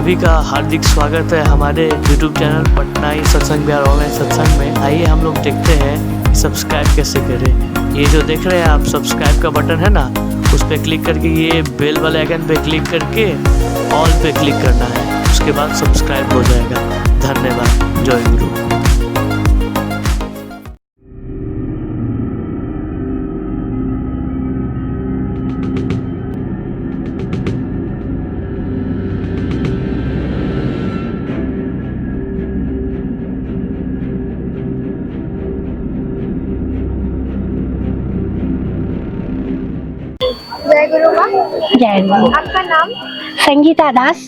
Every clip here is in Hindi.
सभी का हार्दिक स्वागत है हमारे YouTube चैनल पटना ही सत्संग बिहार ऑनलाइन सत्संग में। आइए हम लोग देखते हैं सब्सक्राइब कैसे करें। ये जो देख रहे हैं आप सब्सक्राइब का बटन है ना, उस पर क्लिक करके ये बेल वाले आइकन पे क्लिक करके ऑल पे क्लिक करना है, उसके बाद सब्सक्राइब हो जाएगा। धन्यवाद। जय गुरु। जय गुरु माँ। जय गुरु। आपका नाम? संगीता दास।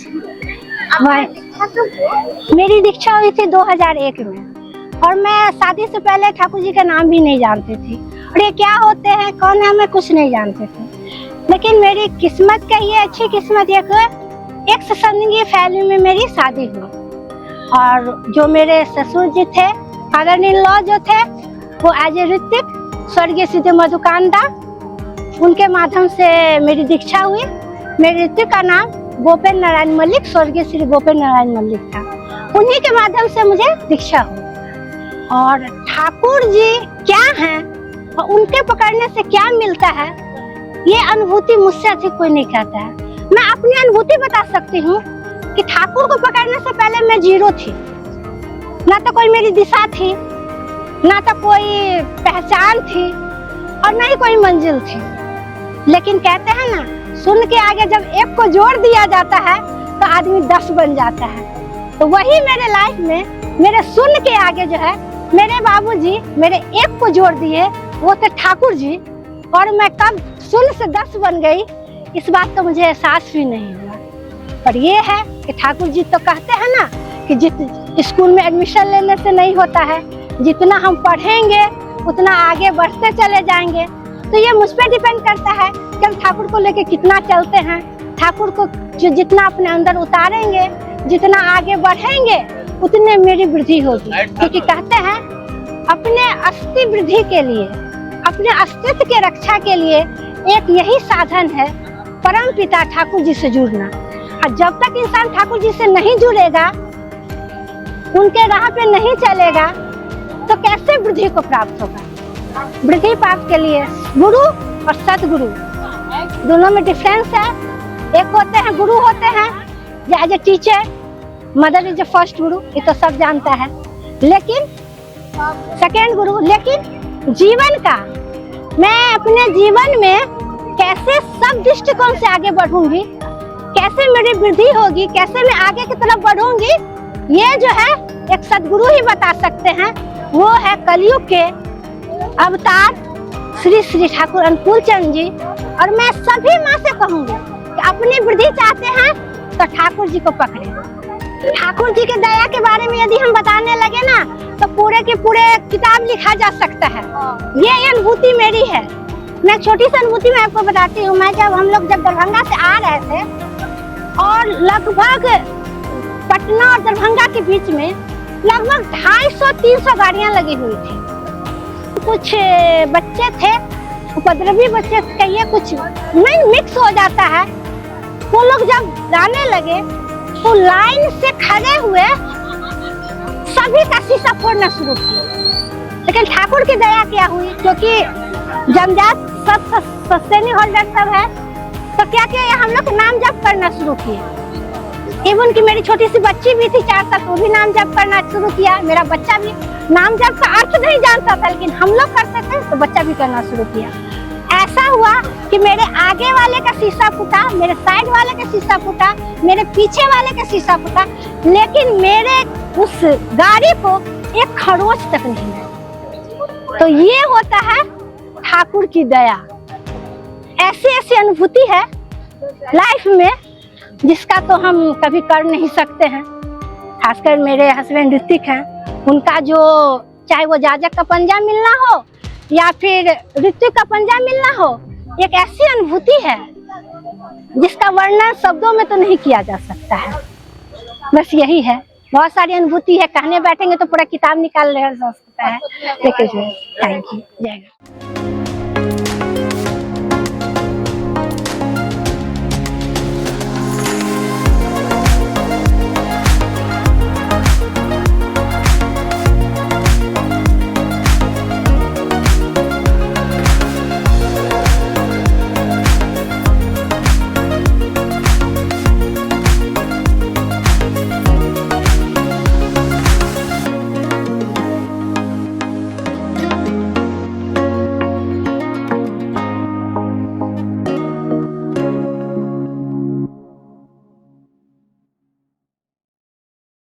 मेरी दीक्षा हुई थी 2001 में और मैं शादी से पहले ठाकुर जी का नाम भी नहीं जानती थी और ये क्या होते हैं कौन है मैं कुछ नहीं जानती थी। लेकिन मेरी किस्मत कहिए, अच्छी किस्मत एक सत्संगी फैमिली में मेरी शादी हुई और जो मेरे ससुर जी थे, फादर इन लॉ जो थे, वो एज ए ऋतिक स्वर्गीय श्री मधुकांदा, उनके माध्यम से मेरी दीक्षा हुई। मेरे ऋतिक का नाम गोपेंद्र नारायण मल्लिक, स्वर्गीय श्री गोपेंद्र नारायण मल्लिक था। उन्हीं के माध्यम से मुझे दीक्षा हुई। और ठाकुर जी क्या हैं और उनके पकड़ने से क्या मिलता है, ये अनुभूति मुझसे अधिक कोई नहीं कहता है। मैं अपनी अनुभूति बता सकती हूँ कि ठाकुर को पकड़ने से पहले मैं जीरो थी, ना तो कोई मेरी दिशा थी, ना तो कोई पहचान थी और ना ही कोई मंजिल थी। लेकिन कहते हैं ना, सुन के आगे जब एक को जोड़ दिया जाता है तो आदमी 10 बन जाता है। तो वही मेरे लाइफ में मेरे सुन के आगे जो है, मेरे बाबूजी मेरे एक को जोड़ दिए, वो थे ठाकुर जी, और मैं कब सुन से 10 बन गई इस बात का मुझे एहसास भी नहीं हुआ। पर ये है कि ठाकुर जी तो कहते हैं ना कि स्कूल में एडमिशन लेने से नहीं होता है, जितना हम पढ़ेंगे उतना आगे बढ़ते चले जाएंगे। तो ये मुझ पर डिपेंड करता है कि हम ठाकुर को लेके कितना चलते हैं, ठाकुर को जितना अपने अंदर उतारेंगे, जितना आगे बढ़ेंगे उतने मेरी वृद्धि होगी। क्योंकि कहते हैं अपने अस्तित्व वृद्धि के लिए, अपने अस्तित्व के रक्षा के लिए एक यही साधन है परम पिता ठाकुर जी से जुड़ना। और जब तक इंसान ठाकुर जी से नहीं जुड़ेगा, उनके राह पे नहीं चलेगा, तो कैसे वृद्धि को प्राप्त होगा। वृद्धि प्राप्त के लिए गुरु और सतगुरु दोनों में डिफरेंस है। एक होते हैं गुरु, होते हैं as a teacher, mother is a first guru, ये तो सब जानता है। लेकिन सेकेंड गुरु, लेकिन जीवन का मैं अपने जीवन में कैसे सब दृष्टिकोण से आगे बढ़ूंगी, कैसे मेरी वृद्धि होगी, कैसे मैं आगे की तरफ बढ़ूंगी, ये जो है एक सदगुरु ही बता सकते हैं। वो है कलयुग के अवतार श्री श्री ठाकुर अनुकूल चंद जी। और मैं सभी माँ से कहूंगी कि अपनी वृद्धि चाहते हैं तो ठाकुर जी को पकड़े। ठाकुर जी के दया के बारे में यदि हम बताने लगे ना तो पूरे के पूरे किताब लिखा जा सकता है। ये अनुभूति मेरी है। मैं छोटी सी अनुभूति में आपको बताती हूँ। मैं हम लोग जब दरभंगा से आ रहे थे और लगभग पटना और दरभंगा के बीच में लगभग 250-300 गाड़ियां लगी हुई थी। कुछ बच्चे थे, उपद्रवी बच्चे कहिए, कुछ नहीं मिक्स हो जाता है। वो लोग जब जाने लगे तो लाइन से खड़े हुए सभी का शीशा फोड़ना शुरू किया। लेकिन ठाकुर की दया क्या हुई, क्योंकि जमजात सब सस्टेनी होल्डर सब है, तो क्या किया, हम लोग नाम जप करना शुरू किए। इवन की मेरी छोटी सी बच्ची भी थी 4 साल, वो भी नाम जप करना शुरू किया। मेरा बच्चा भी नाम जप का अर्थ नहीं जानता था, लेकिन हम लोग करते थे तो बच्चा भी करना शुरू किया। ऐसा हुआ कि मेरे आगे वाले का शीशा फूटा, मेरे साइड वाले का शीशा फूटा, मेरे पीछे वाले का शीशा फूटा, लेकिन मेरे उस गाड़ी को एक खरोच तक नहीं है। तो ये होता है ठाकुर की दया। ऐसी अनुभूति है लाइफ में जिसका तो हम कभी कर नहीं सकते हैं। खासकर मेरे हस्बैंड ऋतिक हैं, उनका जो चाहे वो जाजक का पंजा मिलना हो या फिर ऋतिक का पंजा मिलना हो, एक ऐसी अनुभूति है जिसका वर्णन शब्दों में तो नहीं किया जा सकता है। बस यही है, बहुत सारी अनुभूति है, कहने बैठेंगे तो पूरा किताब निकाल ले सकता है। लेकिन थैंक यू। जय